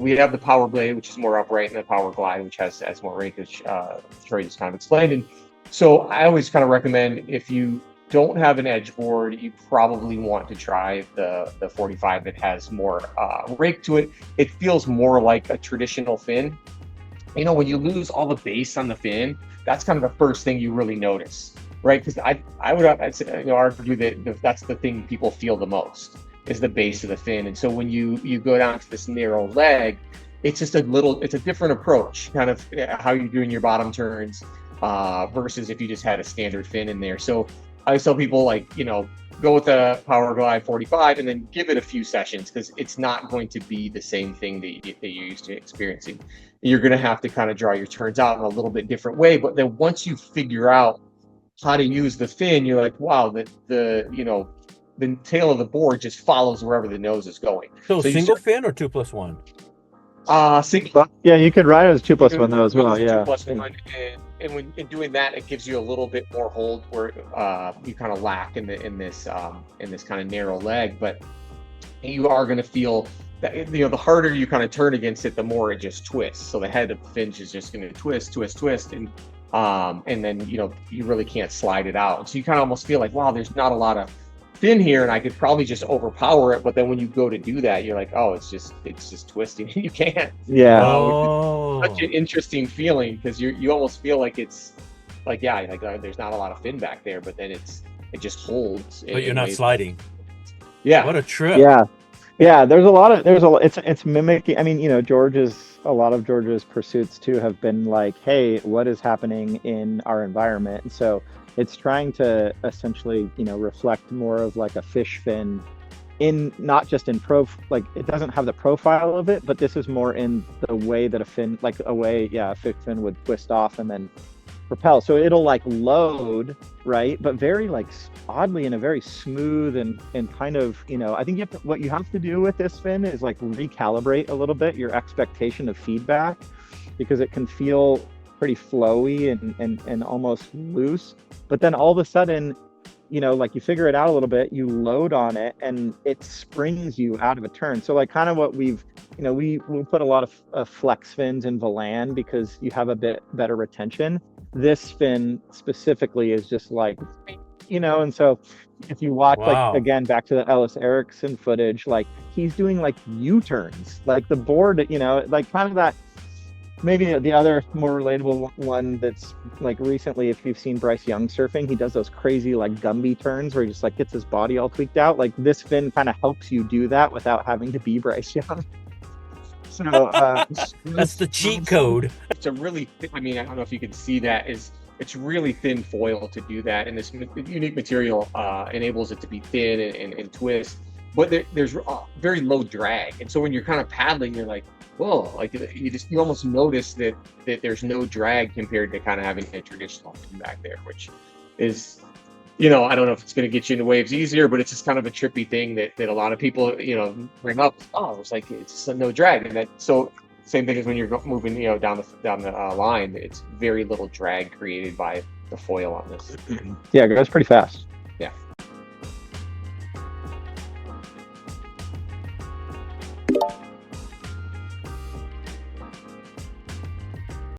we have the Power Blade, which is more upright, and the Power Glide, which has more rake, which Troy just kind of explained. And so I always kind of recommend, if you don't have an edge board, you probably want to try the 45 that has more rake to it. It feels more like a traditional fin. You know, when you lose all the base on the fin, that's kind of the first thing you really notice, right? Because I would argue that that's the thing people feel the most, is the base of the fin. And so when you go down to this narrow leg, it's just it's a different approach, kind of how you're doing your bottom turns versus if you just had a standard fin in there. So I always tell people, like, go with the Power Glide 45 and then give it a few sessions, because it's not going to be the same thing that you're used to experiencing. You're going to have to kind of draw your turns out in a little bit different way. But then once you figure out how to use the fin, you're like, wow, the tail of the board just follows wherever the nose is going. So single fin or 2+1? Single. Yeah, you could ride it as 2+1 though as well. Yeah. 2+1, and when in doing that, it gives you a little bit more hold where you kind of lack in this kind of narrow leg. But you are going to feel that, the harder you kind of turn against it, the more it just twists. So the head of the fin is just going to twist, and then you really can't slide it out. So you kind of almost feel like, wow, there's not a lot of fin here, and I could probably just overpower it. But then when you go to do that, you're like, oh, it's just twisting. You can't. Yeah. Such an interesting feeling, because you almost feel like it's like, there's not a lot of fin back there, but then it just holds. But you're not sliding. Yeah. What a trip. Yeah. It's mimicking. I mean, a lot of George's pursuits too have been like, hey, what is happening in our environment? And so it's trying to essentially, reflect more of like a fish fin, in not just in like it doesn't have the profile of it, but this is more in the way that a fish fin would twist off and then propel. So it'll like load, right? But very like oddly in a very smooth and kind of, I think what you have to do with this fin is like recalibrate a little bit your expectation of feedback, because it can feel pretty flowy and almost loose. But then all of a sudden, like you figure it out a little bit, you load on it and it springs you out of a turn. So like kind of what we've, we'll put a lot of flex fins in Volan because you have a bit better retention. This fin specifically is just like, and so if you watch, like, again, back to the Ellis Ericson footage, like he's doing like U-turns, like the board, like kind of that. Maybe the other more relatable one that's like recently, if you've seen Bryce Young surfing, he does those crazy like Gumby turns where he just like gets his body all tweaked out. Like this fin kind of helps you do that without having to be Bryce Young. So that's the cheat code. It's a really, I don't know if you can see that, it's really thin foil to do that, and this unique material enables it to be thin and twist, but there's very low drag, and so when you're kind of paddling, you're like, whoa, like you almost notice that there's no drag compared to kind of having a traditional fin back there, which is, I don't know if it's going to get you into waves easier, but it's just kind of a trippy thing that a lot of people, bring up. Oh, it's like, it's just no drag. And so same thing as when you're moving, down the line, it's very little drag created by the foil on this. Yeah, it goes pretty fast.